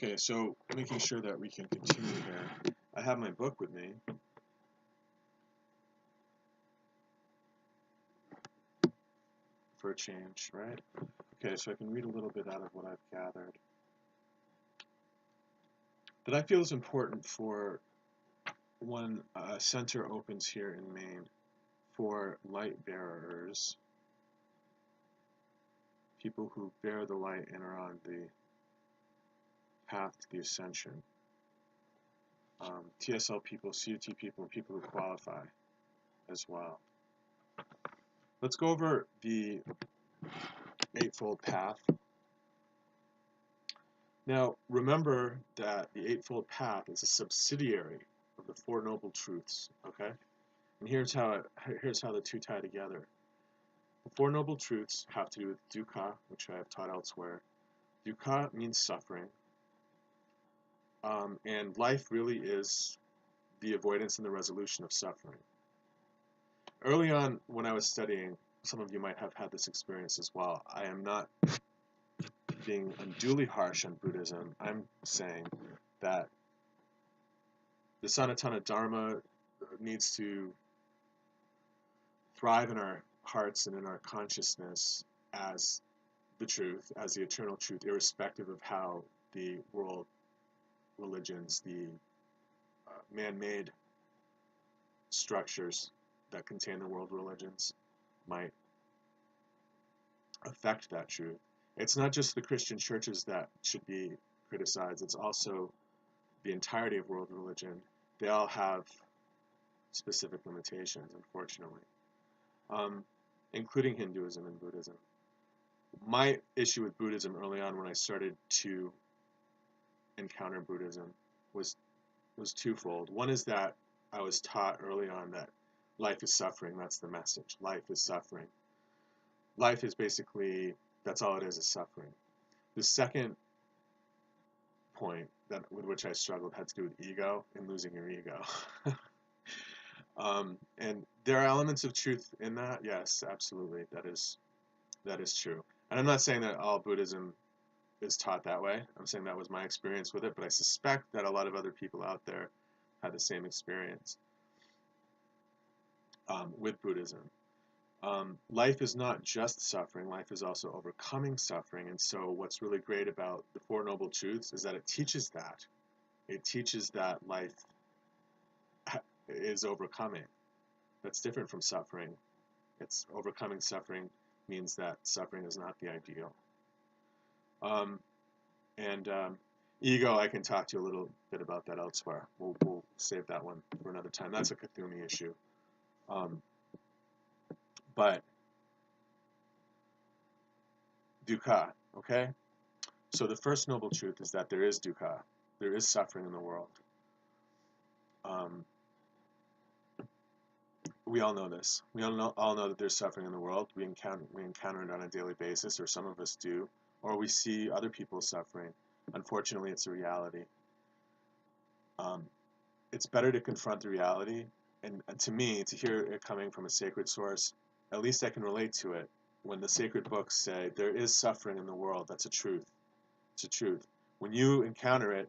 Okay, so making sure that we can continue here. I have my book with me. For a change, right? Okay, so I can read a little bit out of what I've gathered. That I feel is important for when a center opens here in Maine for light bearers, people who bear the light and are on the path to the ascension. TSL people, CUT people, and people who qualify as well. Let's go over the Eightfold Path. Now, remember that the Eightfold Path is a subsidiary of the Four Noble Truths, okay? And here's how the two tie together. The Four Noble Truths have to do with dukkha, which I have taught elsewhere. Dukkha means suffering, and life really is the avoidance and the resolution of suffering. Early on, when I was studying, some of you might have had this experience as well. I am not being unduly harsh on Buddhism. I'm saying that the Sanatana Dharma needs to thrive in our hearts and in our consciousness as the truth, as the eternal truth, irrespective of how the world religions, the man-made structures that contain the world religions might affect that truth. It's not just the Christian churches that should be criticized, it's also the entirety of world religion. They all have specific limitations, unfortunately, including Hinduism and Buddhism. My issue with Buddhism early on when I started to encounter Buddhism was twofold. One is that I was taught early on that life is suffering. That's the message. Life is suffering. Life is basically, that's all it is suffering. The second point that with which I struggled had to do with ego and losing your ego. And there are elements of truth in that. Yes, absolutely. That is true. And I'm not saying that all Buddhism is taught that way. I'm saying that was my experience with it, but I suspect that a lot of other people out there had the same experience with Buddhism. Life is not just suffering, life is also overcoming suffering. And so what's really great about the Four Noble Truths is that it teaches that. It teaches that life is overcoming. That's different from suffering. It's overcoming suffering means that suffering is not the ideal. Ego, I can talk to you a little bit about that elsewhere. We'll save that one for another time. That's a Kathumi issue. But dukkha, okay? So the first noble truth is that there is dukkha. There is suffering in the world. We all know this. We all know that there's suffering in the world. We encounter it on a daily basis, or some of us do, or we see other people suffering. Unfortunately, it's a reality. It's better to confront the reality, and to me, to hear it coming from a sacred source, at least I can relate to it. When the sacred books say there is suffering in the world, that's a truth. It's a truth. When you encounter it,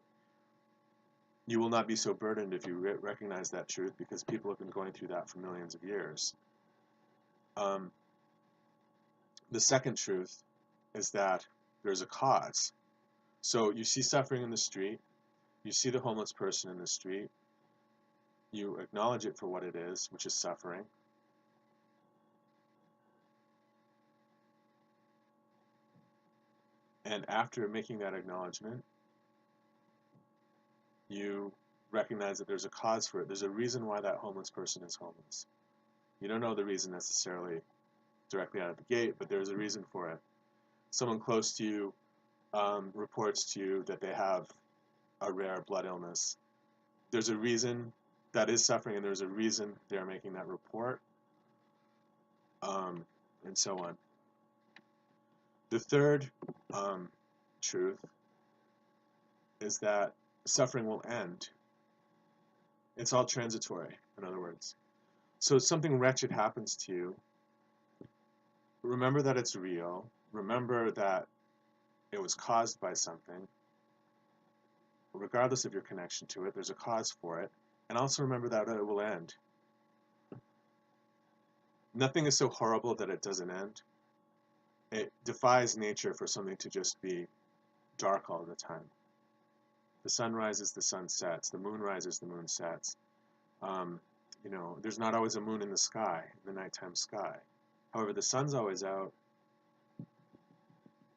you will not be so burdened if you recognize that truth, because people have been going through that for millions of years. The second truth is that there's a cause. So you see suffering in the street, you see the homeless person in the street, you acknowledge it for what it is, which is suffering. And after making that acknowledgement, you recognize that there's a cause for it. There's a reason why that homeless person is homeless. You don't know the reason necessarily directly out of the gate, but there's a reason for it. Someone close to you reports to you that they have a rare blood illness. There's a reason that is suffering, and there's a reason they're making that report, and so on. The third truth is that suffering will end. It's all transitory, in other words. So if something wretched happens to you, remember that it's real. Remember that it was caused by something. regardless of your connection to it, there's a cause for it. And also remember that it will end. Nothing is so horrible that it doesn't end. It defies nature for something to just be dark all the time. The sun rises, the sun sets. The moon rises, the moon sets. There's not always a moon in the sky, the nighttime sky. However, the sun's always out,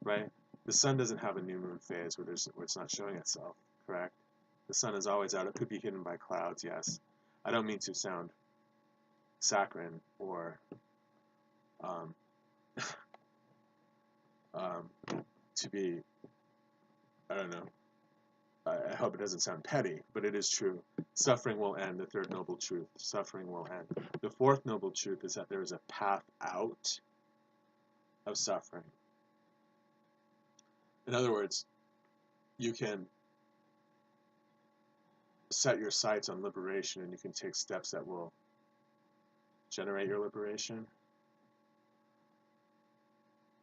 right? The sun doesn't have a new moon phase where it's not showing itself, correct? The sun is always out. It could be hidden by clouds, yes. I don't mean to sound saccharine or to be, I don't know, I hope it doesn't sound petty, but it is true. Suffering will end, the third noble truth. Suffering will end. The fourth noble truth is that there is a path out of suffering. In other words, you can set your sights on liberation and you can take steps that will generate your liberation.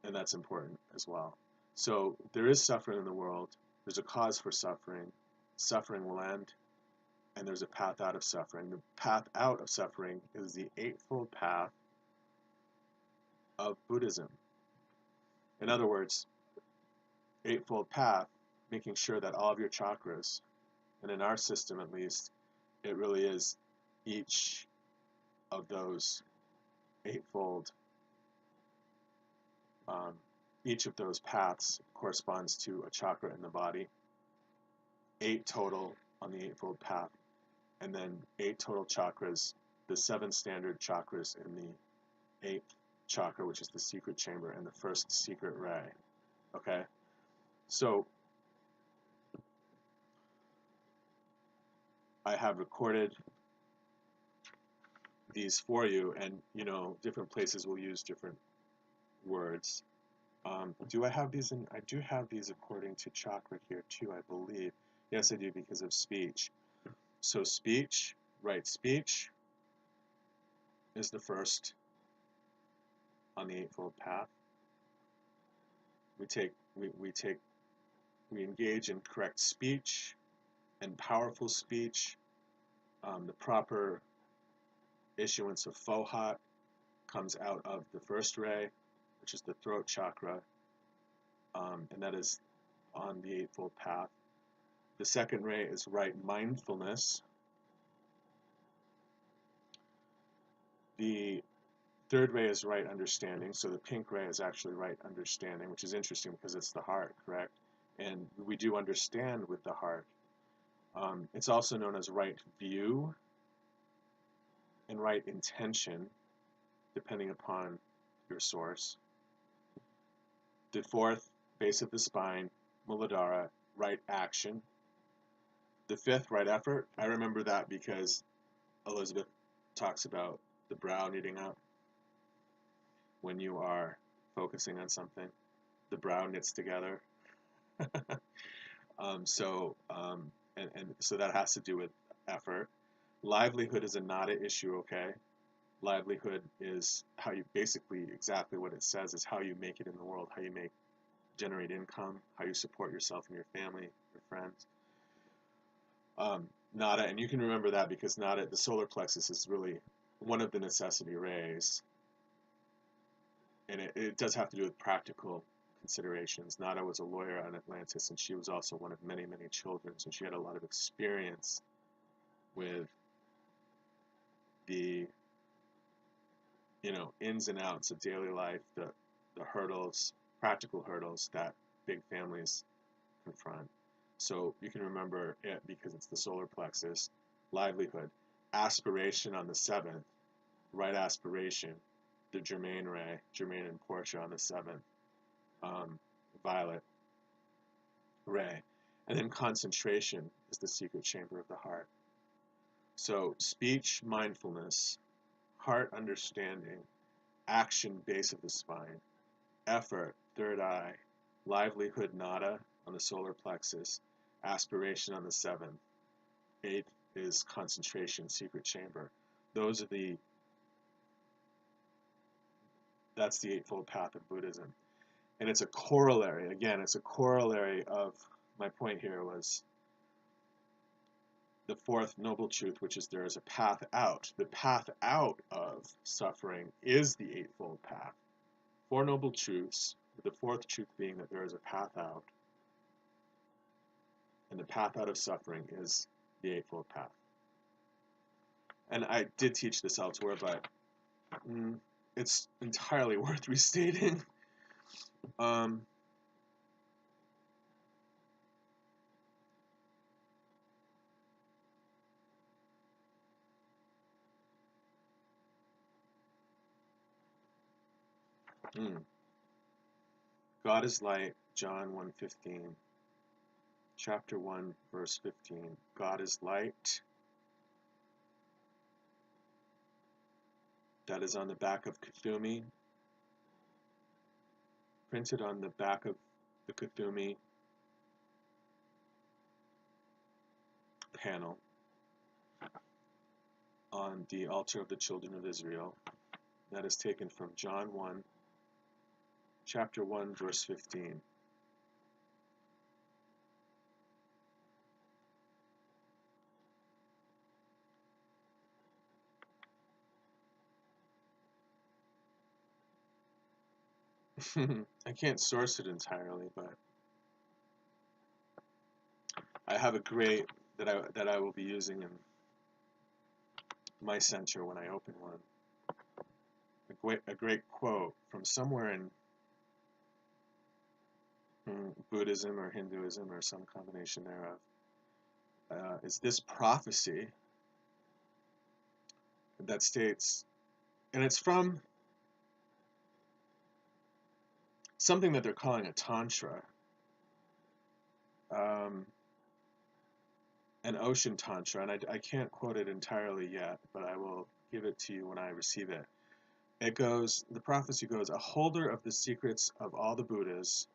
And that's important as well. So there is suffering in the world. There's a cause for suffering. Suffering will end. And there's a path out of suffering. The path out of suffering is the Eightfold Path of Buddhism. In other words, Eightfold Path, making sure that all of your chakras, and in our system at least, it really is each of those eightfold, each of those paths corresponds to a chakra in the body. 8 total on the Eightfold Path, and then 8 total chakras, the 7 standard chakras in the 8th chakra, which is the secret chamber, and the first secret ray. Okay? So, I have recorded these for you, and different places will use different words. Do I have these in? I do have these according to chakra here too, I believe. Yes, I do, because of speech. So speech, right speech, is the first on the Eightfold Path. We engage in correct speech and powerful speech. The proper issuance of fohat comes out of the first ray, which is the throat chakra, and that is on the Eightfold Path. The second ray is right mindfulness. The third ray is right understanding, so the pink ray is actually right understanding, which is interesting because it's the heart, correct? And we do understand with the heart. It's also known as right view and right intention, depending upon your source. The fourth, base of the spine, Muladhara, right action. The fifth, right effort. I remember that because Elizabeth talks about the brow knitting up. When you are focusing on something, the brow knits together. So that has to do with effort. Livelihood is a nada issue, okay? Livelihood is how you, basically exactly what it says, is how you make it in the world, how you generate income, how you support yourself and your family, your friends. Nada, and you can remember that because nada, the solar plexus, is really one of the necessity rays, and it does have to do with practical considerations. Nada was a lawyer on Atlantis, and she was also one of many, many children, so she had a lot of experience with the ins and outs of daily life, the hurdles, practical hurdles that big families confront. So you can remember it because it's the solar plexus. Livelihood. Aspiration on the 7th, right aspiration, the Germain ray, Germain and Portia on the 7th, violet ray. And then concentration is the secret chamber of the heart. So speech, mindfulness, heart understanding, action, base of the spine, effort, third eye, livelihood, nada on the solar plexus, aspiration on the 7th, 8th is concentration, secret chamber. That's the Eightfold Path of Buddhism. And it's a corollary, again, it's a corollary of, my point here was the fourth noble truth, which is there is a path out. The path out of suffering is the Eightfold Path. Four noble truths, with the fourth truth being that there is a path out, and the path out of suffering is the Eightfold Path. And I did teach this elsewhere, but it's entirely worth restating. God is light, John 1:15. Chapter 1, verse 15. God is light. That is on the back of Kuthumi. Printed on the back of the Kuthumi panel on the altar of the children of Israel. That is taken from John 1, chapter 1, verse 15. I can't source it entirely, but I have a great that I will be using in my center when I open one. A great quote from somewhere in Buddhism or Hinduism or some combination thereof, is this prophecy that states, and it's from something that they're calling a tantra, an ocean tantra, and I can't quote it entirely yet, but I will give it to you when I receive it. It goes, the prophecy goes, a holder of the secrets of all the Buddhas,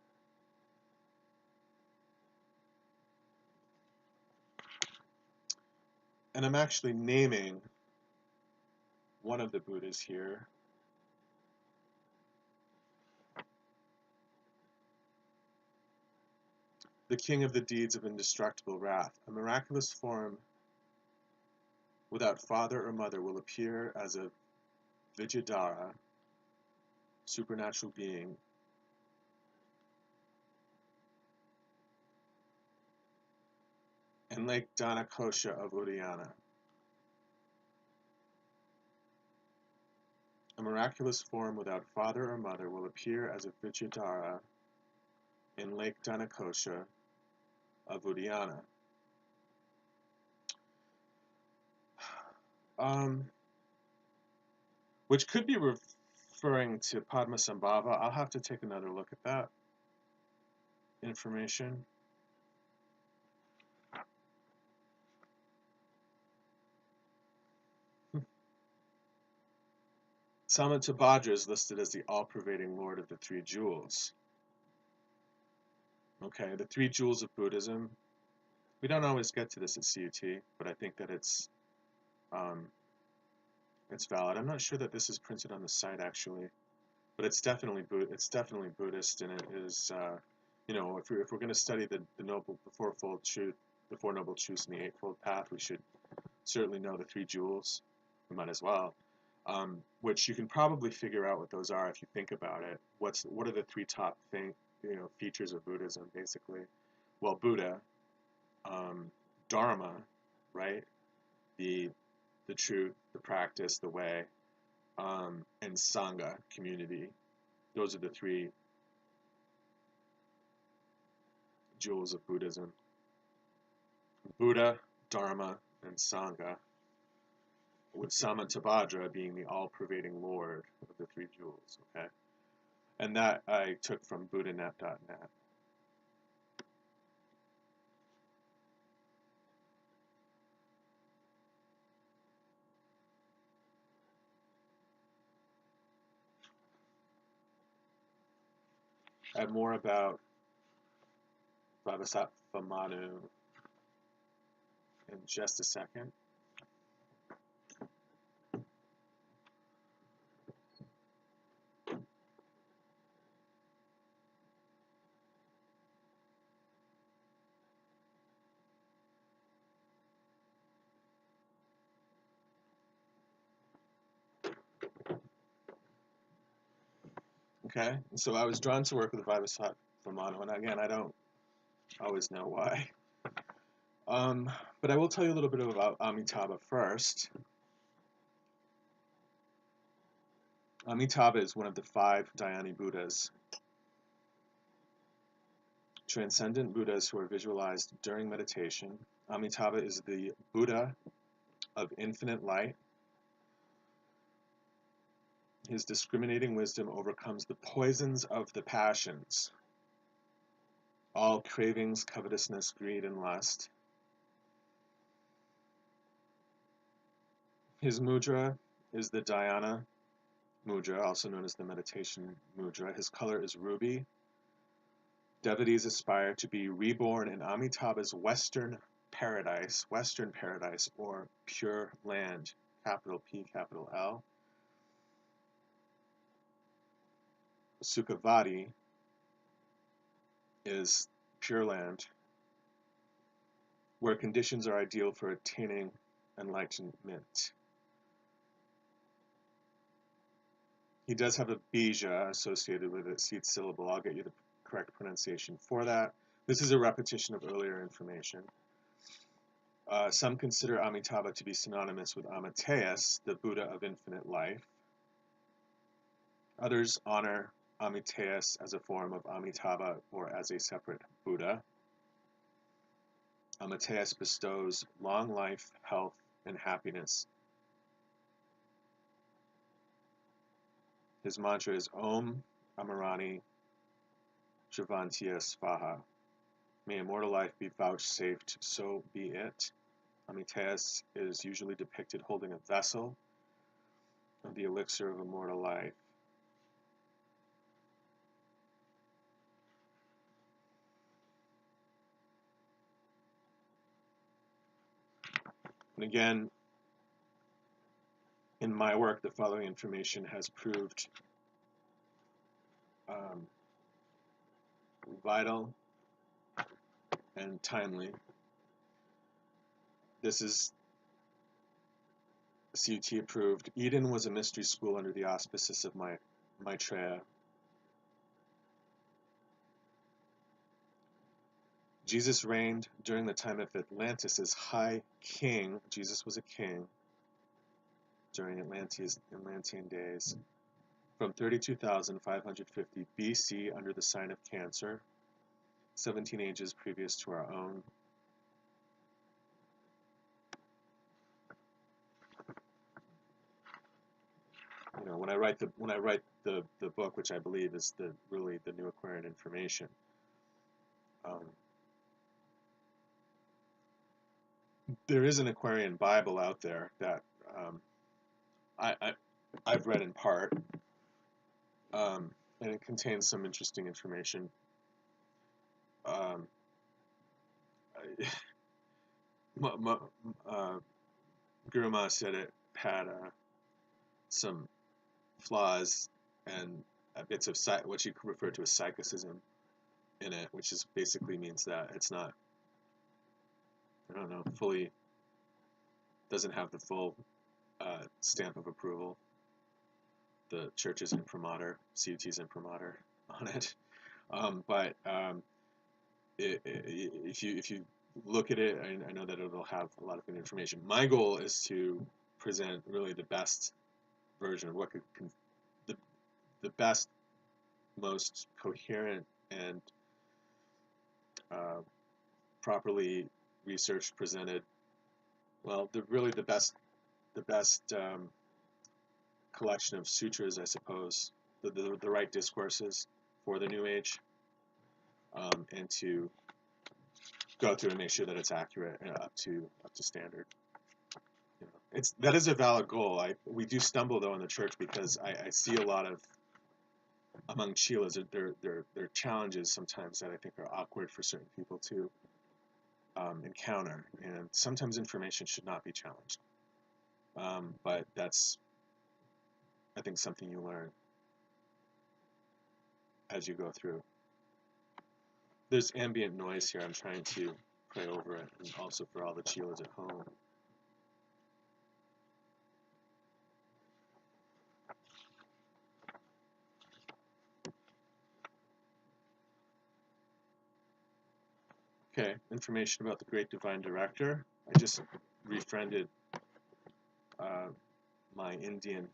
and I'm actually naming one of the Buddhas here. The king of the deeds of indestructible wrath, a miraculous form without father or mother will appear as a Vidyadhara, supernatural being, in Lake Dhanakosha of Udayana. A miraculous form without father or mother will appear as a Vidyadhara in Lake Dhanakosha of Udayana. Which could be referring to Padmasambhava. I'll have to take another look at that information. Samantabhadra is listed as the all-pervading Lord of the Three Jewels. Okay, the Three Jewels of Buddhism. We don't always get to this at CUT, but I think that it's valid. I'm not sure that this is printed on the site actually, but it's definitely Buddhist, and it is if we're going to study the Fourfold Truth, the Four Noble Truths, and the Eightfold Path, we should certainly know the Three Jewels. We might as well. Which you can probably figure out what those are if you think about it. What are the three top features of Buddhism, basically? Well, Buddha, Dharma, right? The truth, the practice, the way, and Sangha, community. Those are the three jewels of Buddhism. Buddha, Dharma, and Sangha, with Samantabhadra being the all-pervading Lord of the three jewels, okay? And that I took from buddhanet.net. I have more about Bodhisattva Manu in just a second. Okay, and so I was drawn to work with Vivasattvamano, and again, I don't always know why. But I will tell you a little bit about Amitabha first. Amitabha is one of the 5 Dhyani Buddhas, transcendent Buddhas who are visualized during meditation. Amitabha is the Buddha of infinite light. His discriminating wisdom overcomes the poisons of the passions, all cravings, covetousness, greed, and lust. His mudra is the dhyana mudra, also known as the meditation mudra. His color is ruby. Devotees aspire to be reborn in Amitabha's Western paradise, or pure land, capital P, capital L. Sukhavati is pure land, where conditions are ideal for attaining enlightenment. He does have a bija associated with it, seed syllable. I'll get you the correct pronunciation for that. This is a repetition of earlier information. Some consider Amitabha to be synonymous with Amitayus, the Buddha of infinite life. Others honor Amitayus as a form of Amitabha or as a separate Buddha. Amitayus bestows long life, health, and happiness. His mantra is Om Amarani Shivantiya Svaha. May immortal life be vouchsafed, so be it. Amitayus is usually depicted holding a vessel of the elixir of immortal life. And again, in my work, the following information has proved vital and timely. This is CUT approved. Eden was a mystery school under the auspices of Maitreya. Jesus reigned during the time of Atlantis as High King. Jesus was a king during Atlantean days, from 32,550 BC under the sign of Cancer, 17 ages previous to our own. You know, when I write the book, which I believe is really the new Aquarian information, there is an Aquarian Bible out there that I've read in part, and it contains some interesting information. Guru Ma said it had some flaws and bits of what she referred to as psychicism in it, which is basically means that it's not, I don't know, fully, doesn't have the full stamp of approval, the church's imprimatur, CUT's imprimatur on it. But if you look at it, I know that it'll have a lot of good information. My goal is to present really the best version of what the best, most coherent and properly researched, presented, well, the best collection of sutras, I suppose, the right discourses for the New Age, and to go through and make sure that it's accurate and up to standard. You know, that is a valid goal. We do stumble though in the church because I see a lot of, among chelas, there are challenges sometimes that I think are awkward for certain people to encounter, and sometimes information should not be challenged. But that's, I think, something you learn as you go through. There's ambient noise here. I'm trying to pray over it, and also for all the chelas at home. Okay, information about the Great Divine Director. I just refriended uh, my Indian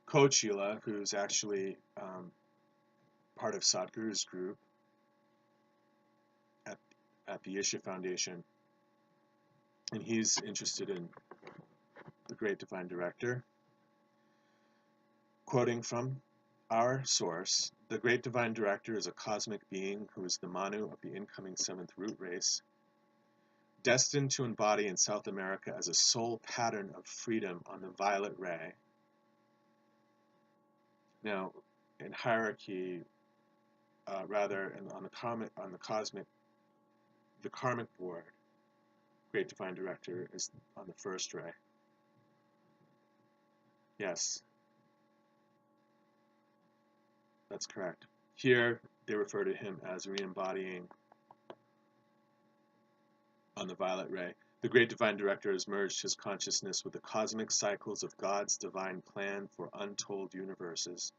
coach, Sheila, who's actually part of Sadhguru's group at, at the Isha Foundation. And he's interested in the Great Divine Director. Quoting from our source, the Great Divine Director is a cosmic being who is the Manu of the incoming 7th root race, destined to embody in South America as a soul pattern of freedom on the violet ray. Now, in hierarchy, on the karmic board, Great Divine Director is on the first ray. Yes, that's correct. Here, they refer to him as re-embodying on the violet ray. The Great Divine Director has merged his consciousness with the cosmic cycles of God's divine plan for untold universes.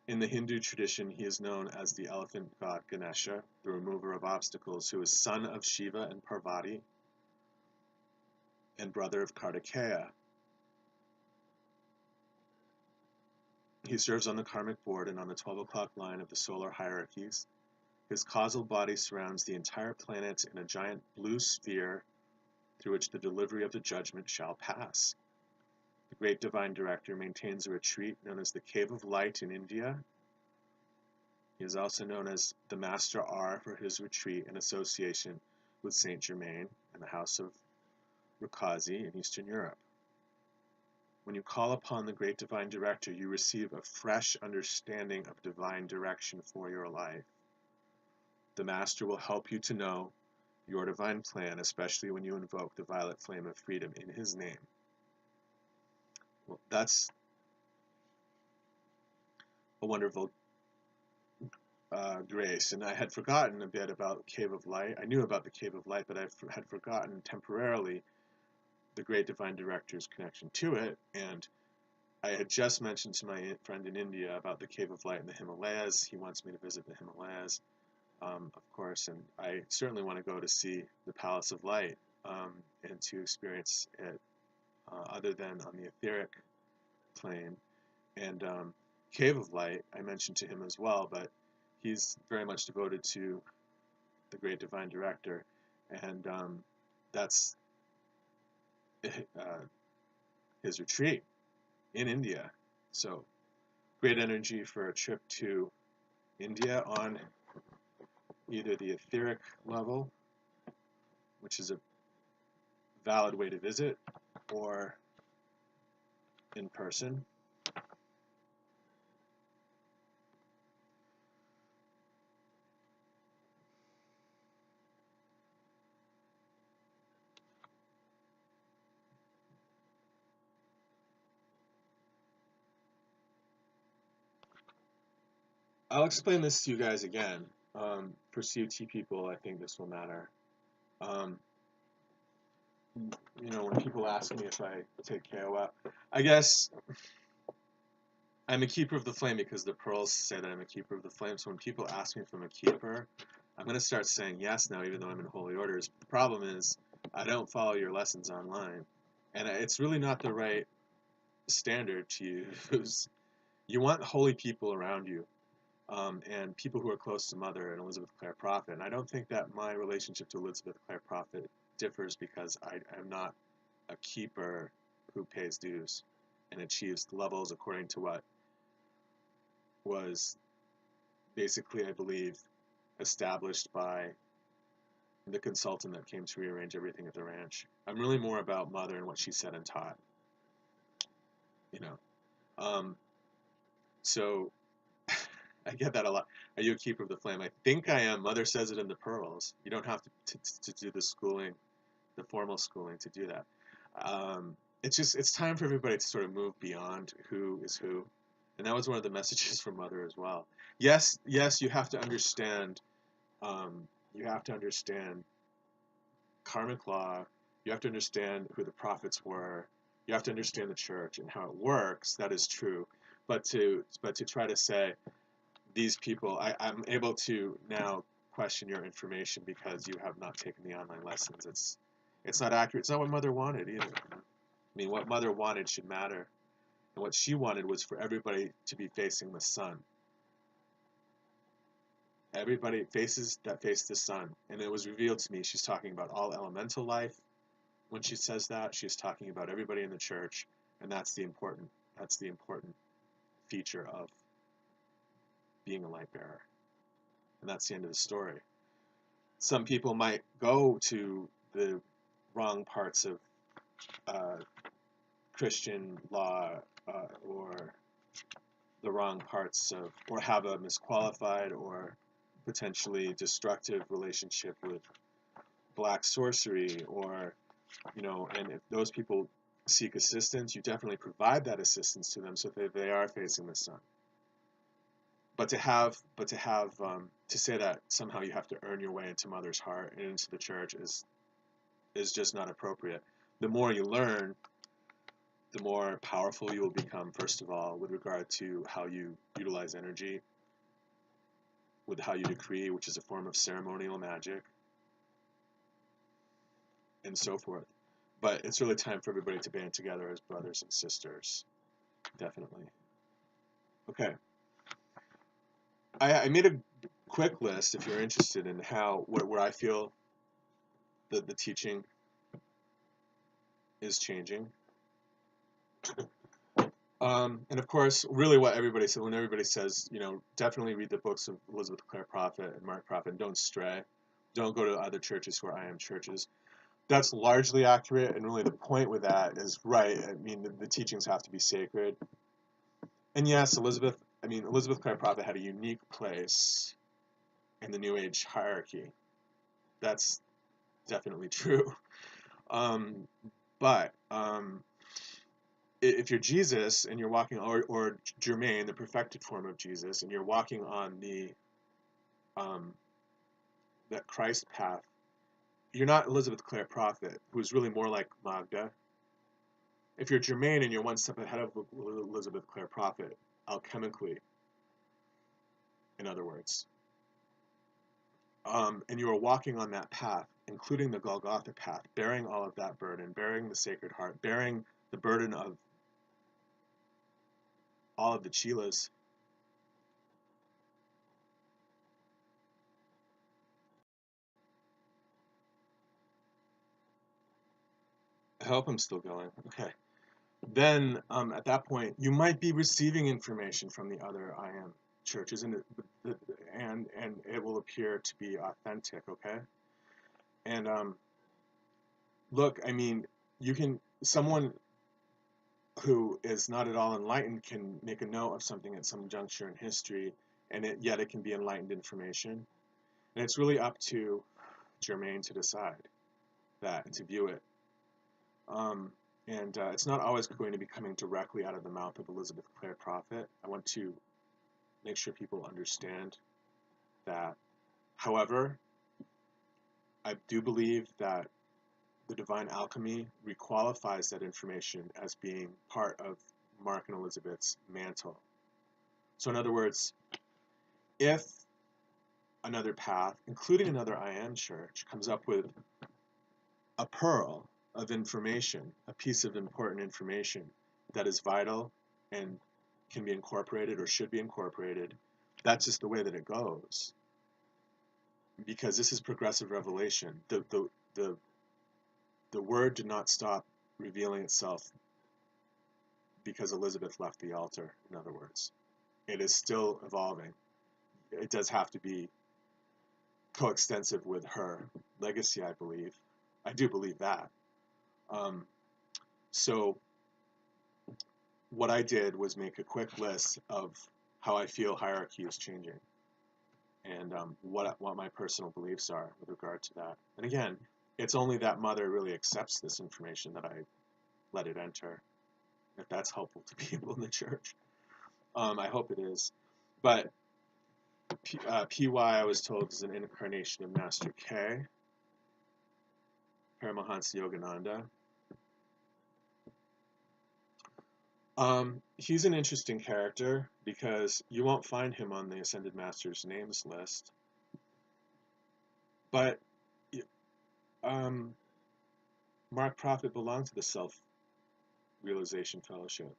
In the Hindu tradition, he is known as the elephant god Ganesha, the remover of obstacles, who is son of Shiva and Parvati and brother of Kartikeya. He serves on the karmic board and on the 12 o'clock line of the solar hierarchies. His causal body surrounds the entire planet in a giant blue sphere through which the delivery of the judgment shall pass. The Great Divine Director maintains a retreat known as the Cave of Light in India. He is also known as the Master R for his retreat in association with Saint Germain and the House of Rakazi in Eastern Europe. When you call upon the Great Divine Director, you receive a fresh understanding of divine direction for your life. The Master will help you to know your divine plan, especially when you invoke the violet flame of freedom in his name. Well, that's a wonderful grace, and I had forgotten a bit about Cave of Light. I knew about the Cave of Light, but I had forgotten temporarily the Great Divine Director's connection to it, and I had just mentioned to my friend in India about the Cave of Light in the Himalayas. He wants me to visit the Himalayas, of course, and I certainly want to go to see the Palace of Light and to experience it other than on the etheric plane. And Cave of Light, I mentioned to him as well, but he's very much devoted to the Great Divine Director, and that's his retreat in India. So great energy for a trip to India on either the etheric level, which is a valid way to visit, or in person. I'll explain this to you guys again. For CUT people, I think this will matter. When people ask me if I take KOF, I guess I'm a keeper of the flame because the pearls say that I'm a keeper of the flame. So when people ask me if I'm a keeper, I'm going to start saying yes now, even though I'm in holy orders. The problem is I don't follow your lessons online. And it's really not the right standard to use. You want holy people around you. And people who are close to Mother and Elizabeth Clare Prophet. And I don't think that my relationship to Elizabeth Clare Prophet differs because I am not a keeper who pays dues and achieves levels according to what was basically, I believe, established by the consultant that came to rearrange everything at the ranch. I'm really more about Mother and what she said and taught. So I get that a lot. Are you a keeper of the flame? I think I am. Mother says it in the pearls. You don't have to do the schooling, the formal schooling, to do that. It's time for everybody to sort of move beyond who is who, and that was one of the messages from Mother as well. Yes, you have to understand. You have to understand karmic law. You have to understand who the prophets were. You have to understand the church and how it works. That is true, but to try to say these people, I'm able to now question your information because you have not taken the online lessons. It's not accurate. It's not what Mother wanted either. I mean, what Mother wanted should matter. And what she wanted was for everybody to be facing the sun. Everybody faces that face the sun. And it was revealed to me she's talking about all elemental life. When she says that, she's talking about everybody in the church, and that's the important feature of being a light bearer. And that's the end of the story. Some people might go to the wrong parts of Christian law or the wrong parts of, or have a misqualified or potentially destructive relationship with black sorcery, or, you know, and if those people seek assistance, you definitely provide that assistance to them so that they are facing the sun. But to say that somehow you have to earn your way into Mother's heart and into the church is just not appropriate. The more you learn, the more powerful you will become, first of all, with regard to how you utilize energy, with how you decree, which is a form of ceremonial magic, and so forth. But it's really time for everybody to band together as brothers and sisters. Definitely. Okay. I made a quick list, if you're interested, in how where I feel that the teaching is changing. And of course, really what everybody says, when everybody says, you know, definitely read the books of Elizabeth Clare Prophet and Mark Prophet, and don't stray. Don't go to other churches who are I am churches. That's largely accurate, and really the point with that is right. I mean, the teachings have to be sacred. And yes, Elizabeth Clare Prophet had a unique place in the New Age hierarchy. That's definitely true. But if you're Jesus and you're walking, or Germain, the perfected form of Jesus, and you're walking on the that Christ path, you're not Elizabeth Clare Prophet, who's really more like Magda. If you're Germain and you're one step ahead of Elizabeth Clare Prophet, alchemically, in other words, and you are walking on that path, including the Golgotha path, bearing all of that burden, bearing the Sacred Heart, bearing the burden of all of the Chilas. I hope I'm still going. Okay. Then at that point, you might be receiving information from the other I am churches, and it will appear to be authentic. Okay. And look, I mean, someone who is not at all enlightened can make a note of something at some juncture in history, and yet it can be enlightened information. And it's really up to Germain to decide that and to view it. And it's not always going to be coming directly out of the mouth of Elizabeth Clare Prophet. I want to make sure people understand that. However, I do believe that the divine alchemy requalifies that information as being part of Mark and Elizabeth's mantle. So in other words, if another path, including another I am church, comes up with a pearl of information, a piece of important information that is vital and can be incorporated or should be incorporated, that's just the way that it goes. Because this is progressive revelation. The word did not stop revealing itself because Elizabeth left the altar, in other words. It is still evolving. It does have to be coextensive with her legacy, I believe. I do believe that. So what I did was make a quick list of how I feel hierarchy is changing, and what my personal beliefs are with regard to that. And again, it's only that Mother really accepts this information that I let it enter, if that's helpful to people in the church. I hope it is. But PY, I was told, is an incarnation of Master K, Paramahansa Yogananda. He's an interesting character because you won't find him on the Ascended Masters names list. But um, Mark Prophet belonged to the Self-Realization Fellowship.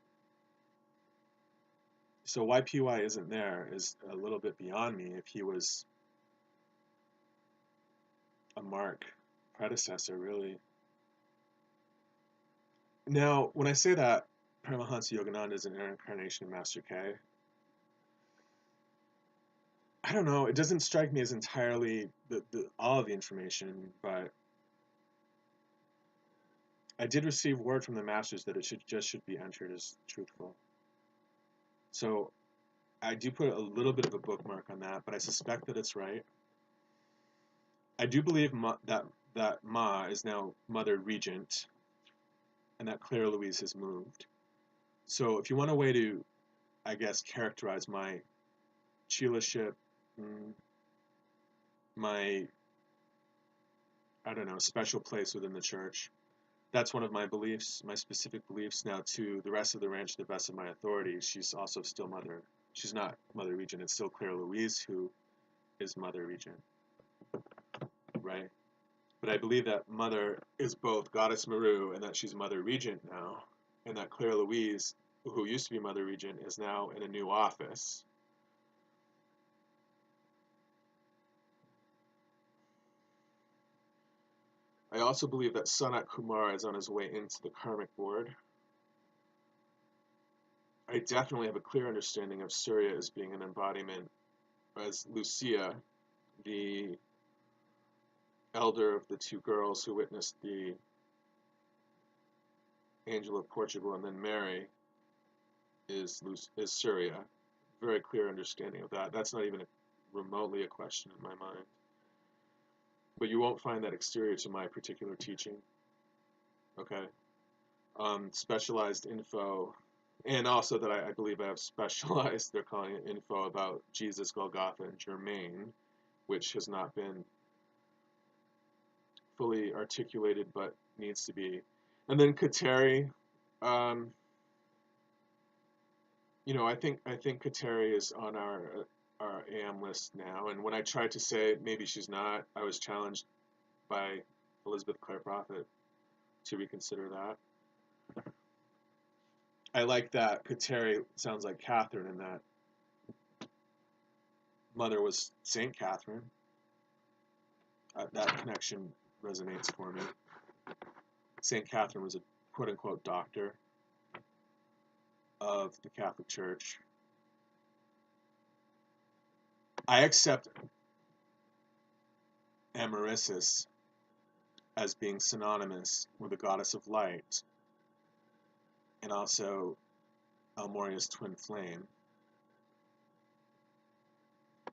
So why PY isn't there is a little bit beyond me. If he was a Mark predecessor, really. Now, when I say that Paramahansa Yogananda is an incarnation of Master K, I don't know. It doesn't strike me as entirely all of the information, but I did receive word from the masters that it should be entered as truthful. So I do put a little bit of a bookmark on that, but I suspect that it's right. I do believe that Ma is now Mother Regent, and that Claire Louise has moved. So if you want a way to, I guess, characterize my Chilaship, my, I don't know, special place within the church, that's one of my beliefs, my specific beliefs. Now, to the rest of the ranch, to the best of my authority, she's also still Mother. She's not Mother Regent. It's still Claire Louise who is Mother Regent, right? But I believe that Mother is both Goddess Maru and that she's Mother Regent now, and that Claire Louise, who used to be Mother Regent, is now in a new office. I also believe that Sanat Kumar is on his way into the karmic board. I definitely have a clear understanding of Surya as being an embodiment, as Lucia, the elder of the two girls who witnessed the Angel of Portugal, and then Mary is Surya. Very clear understanding of that. That's not even remotely a question in my mind. But you won't find that exterior to my particular teaching. Okay. Specialized info, and also that I believe I have specialized, they're calling it info about Jesus, Golgotha, and Germain, which has not been fully articulated but needs to be. And then Kateri, I think Kateri is on our AM list now. And when I tried to say maybe she's not, I was challenged by Elizabeth Clare Prophet to reconsider that. I like that Kateri sounds like Catherine, and that Mother was Saint Catherine. That connection resonates for me. Saint Catherine was a quote-unquote doctor of the Catholic Church. I accept Amaryssis as being synonymous with the goddess of light, and also Almoria's twin flame.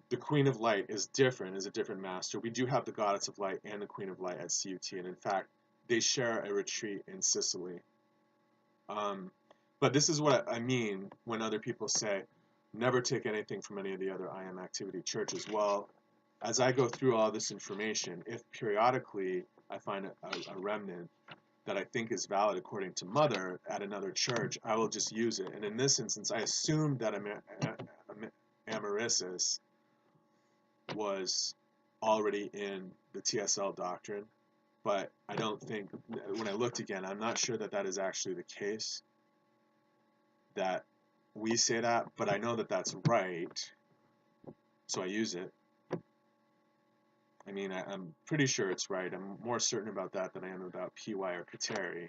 The Queen of Light is different, is a different master. We do have the Goddess of Light and the Queen of Light at CUT, and in fact, they share a retreat in Sicily. But this is what I mean when other people say, never take anything from any of the other IM activity churches. Well, as I go through all this information, if periodically I find a remnant that I think is valid according to Mother at another church, I will just use it. And in this instance, I assumed that Amaryssis was already in the TSL doctrine, but I don't think, when I looked again, I'm not sure that that is actually the case, that we say that, but I know that that's right, so I use it. I mean, I'm pretty sure it's right. I'm more certain about that than I am about PY or Kateri,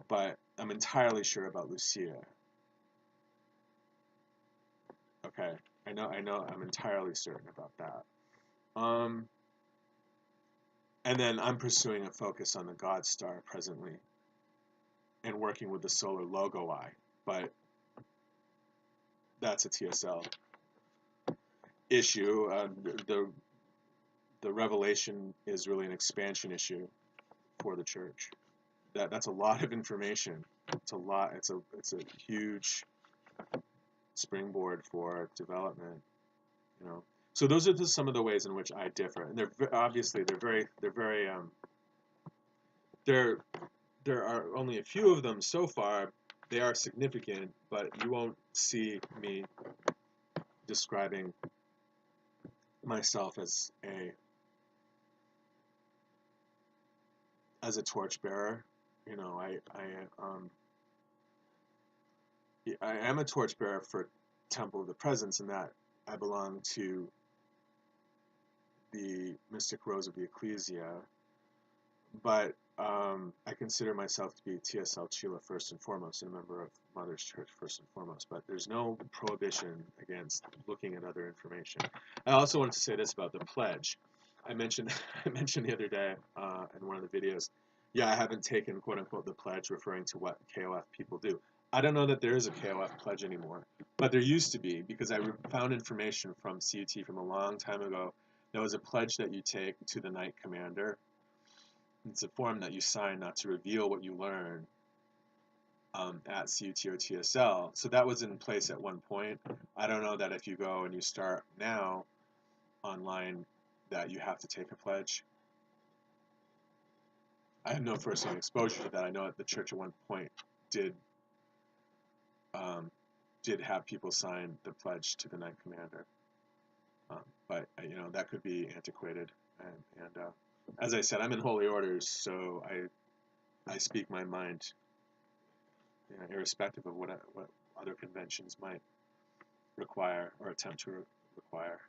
but I'm entirely sure about Lucia. Okay, I know, I'm entirely certain about that. And then I'm pursuing a focus on the God Star presently and working with the solar logo eye, but that's a TSL issue. The revelation is really an expansion issue for the church. That's a lot of information. It's a lot. It's a huge springboard for development. So those are just some of the ways in which I differ, and there are only a few of them so far, they are significant, but you won't see me describing myself as a torchbearer. You know, I am a torchbearer for Temple of the Presence in that I belong to the Mystic Rose of the Ecclesia, but I consider myself to be TSL Chila first and foremost, and a member of Mother's Church first and foremost, but there's no prohibition against looking at other information. I also wanted to say this about the pledge. I mentioned I mentioned the other day in one of the videos, yeah, I haven't taken quote unquote the pledge, referring to what KOF people do. I don't know that there is a KOF pledge anymore, but there used to be, because I found information from CUT from a long time ago. There was a pledge that you take to the Knight Commander. It's a form that you sign not to reveal what you learn at CUT or TSL. So that was in place at one point. I don't know that if you go and you start now online that you have to take a pledge. I have no first-hand exposure to that. I know that the church at one point did have people sign the pledge to the Knight Commander, but you know, that could be antiquated. And as I said, I'm in holy orders, so I speak my mind, you know, irrespective of what other conventions might require or attempt to require.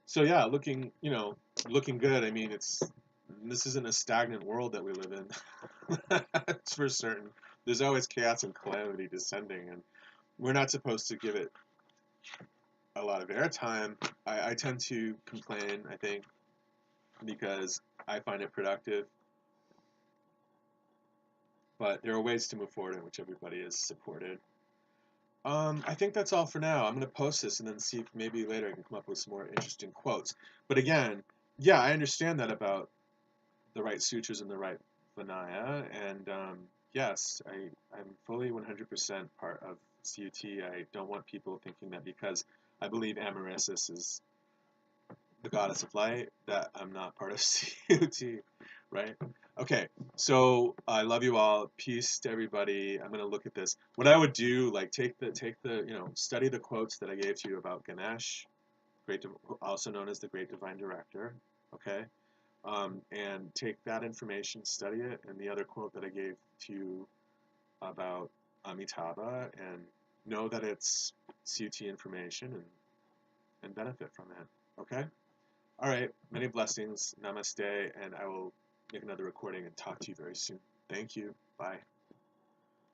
So yeah, looking good. I mean, this isn't a stagnant world that we live in. That's for certain. There's always chaos and calamity descending, and we're not supposed to give it a lot of airtime. I tend to complain, I think, because I find it productive. But there are ways to move forward in which everybody is supported. I think that's all for now. I'm going to post this and then see if maybe later I can come up with some more interesting quotes. But again, yeah, I understand that about the right sutras and the right Vinaya, and yes, I'm fully 100% part of CUT. I don't want people thinking that because I believe Amaryssis is the goddess of light, that I'm not part of CUT, right? Okay, so I love you all. Peace to everybody. I'm gonna look at this. What I would do, like, take the study the quotes that I gave to you about Ganesh, also known as the Great Divine Director. Okay, and take that information, study it, and the other quote that I gave to you about Amitabha, and know that it's CUT information, and benefit from it. Okay. All right, many blessings, namaste, and I will make another recording and talk to you very soon. Thank you. Bye.